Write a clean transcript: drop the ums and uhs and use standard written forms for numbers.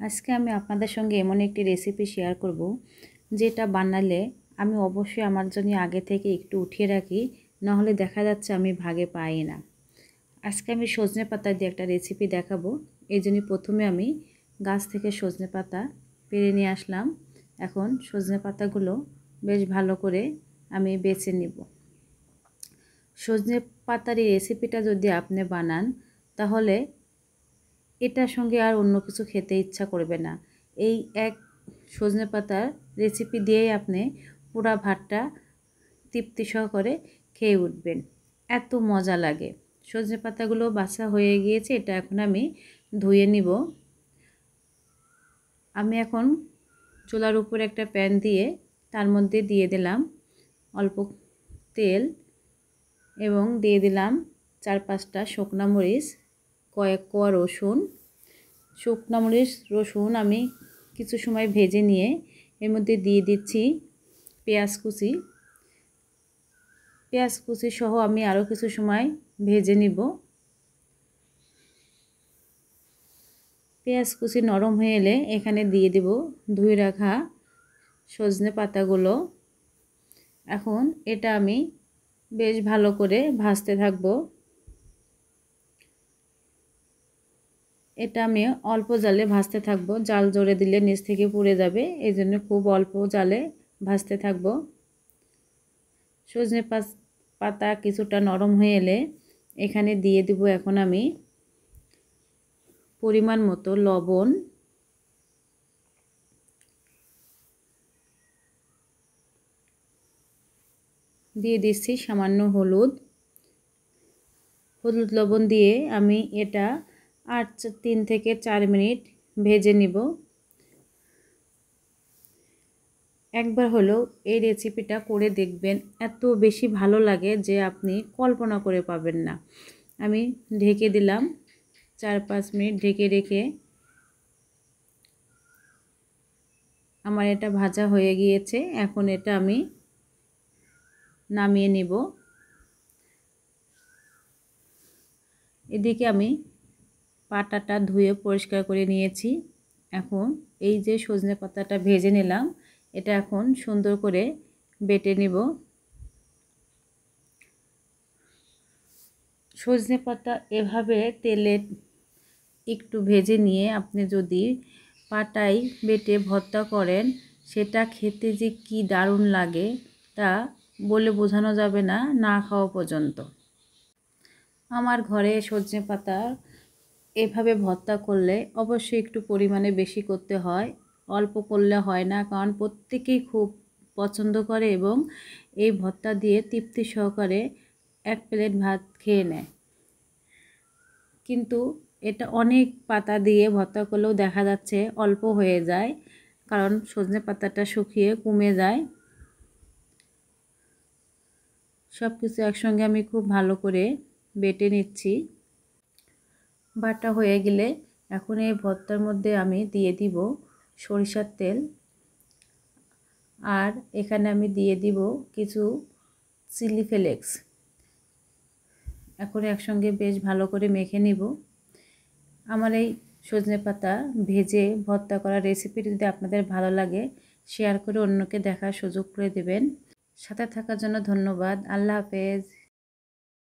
আজকে আমি আপনাদের সঙ্গে এমন একটি রেসিপি শেয়ার করব যেটা বানালে আমি অবশ্যই আমার জন্য আগে থেকে একটু উঠিয়ে রাখি, নাহলে দেখা যাচ্ছে আমি ভাগে পাই না। আজকে আমি সজনে পাতা দিয়ে একটা রেসিপি দেখাবো। এই জন্য প্রথমে আমি গাছ থেকে সজনে পাতা পেড়ে নিয়ে আসলাম। এখন সজনে পাতাগুলো বেশ ভালো করে আমি বেছে নিব। সজনে পাতার এই রেসিপিটা যদি আপনি বানান তাহলে এটার সঙ্গে আর অন্য কিছু খেতে ইচ্ছা করবে না। এই এক সজনে পাতার রেসিপি দিয়েই আপনি পুরা ভাতটা তৃপ্তি সহকারে খেয়ে উঠবেন, এত মজা লাগে। সজনে পাতাগুলো বাছা হয়ে গিয়েছে, এটা এখন আমি ধুয়ে নিব। আমি এখন চুলার উপর একটা প্যান দিয়ে তার মধ্যে দিয়ে দিলাম অল্প তেল এবং দিয়ে দিলাম 4-5টা শুকনো মরিচ, কয়েক কোয়া রসুন। শুকনো মরিচ রসুন আমি কিছু সময় ভেজে নিয়ে এর মধ্যে দিয়ে দিচ্ছি পেঁয়াজ কুচি সহ আমি আরও কিছু সময় ভেজে নিব। পেঁয়াজ কুচি নরম হয়ে এলে এখানে দিয়ে দেব ধুয়ে রাখা সজনে পাতাগুলো। এখন এটা আমি বেশ ভালো করে ভাজতে থাকব। এটা আমি অল্প জালে ভাজতে থাকবো, জাল জোরে দিলে নিচ থেকে পুড়ে যাবে, এই জন্য খুব অল্প জালে ভাজতে থাকব। সজনে পাতা কিছুটা নরম হয়ে এলে এখানে দিয়ে দেব এখন আমি পরিমাণ মতো লবণ, দিয়ে দিচ্ছি সামান্য হলুদ লবণ দিয়ে আমি এটা 3 থেকে 4 মিনিট ভেজে নিব। একবার হলেও এই রেসিপিটা করে দেখবেন, এত বেশি ভালো লাগে যে আপনি কল্পনা করে পাবেন না। আমি ঢেকে দিলাম, 4-5 মিনিট ঢেকে রেখে আমার এটা ভাজা হয়ে গিয়েছে। এখন এটা আমি নামিয়ে নিব। এদিকে আমি পাটাটা ধুয়ে পরিষ্কার করে নিয়েছি। এখন এই যে সজনে পাতাটা ভেজে নিলাম, এটা এখন সুন্দর করে বেটে নিব। সজনে পাতা এভাবে তেলে একটু ভেজে নিয়ে আপনি যদি পাটায় বেটে ভর্তা করেন, সেটা খেতে যে কি দারুণ লাগে তা বলে বোঝানো যাবে না, না খাওয়া পর্যন্ত। আমার ঘরে সজনে পাতা এভাবে ভর্তা করলে অবশ্যই একটু পরিমাণে বেশি করতে হয়, অল্প করলে হয় না, কারণ প্রত্যেকেই খুব পছন্দ করে এবং এই ভর্তা দিয়ে তৃপ্তি সহকারে 1 প্লেট ভাত খেয়ে নেয়। কিন্তু এটা অনেক পাতা দিয়ে ভর্তা করলেও দেখা যাচ্ছে অল্প হয়ে যায়, কারণ সজনে পাতাটা শুকিয়ে কমে যায়। সব কিছু একসঙ্গে আমি খুব ভালো করে বেটে নিচ্ছি। বাটা হয়ে গেলে এখন এই ভর্তার মধ্যে আমি দিয়ে দিব সরিষার তেল, আর এখানে আমি দিয়ে দিব কিছু চিলি ফ্লেক্স। এখন একসঙ্গে বেশ ভালো করে মেখে নিব। আমার এই সজনে পাতা ভেজে ভর্তা করা রেসিপিটি যদি আপনাদের ভালো লাগে, শেয়ার করে অন্যকে দেখার সুযোগ করে দেবেন। সাথে থাকার জন্য ধন্যবাদ। আল্লাহ হাফেজ।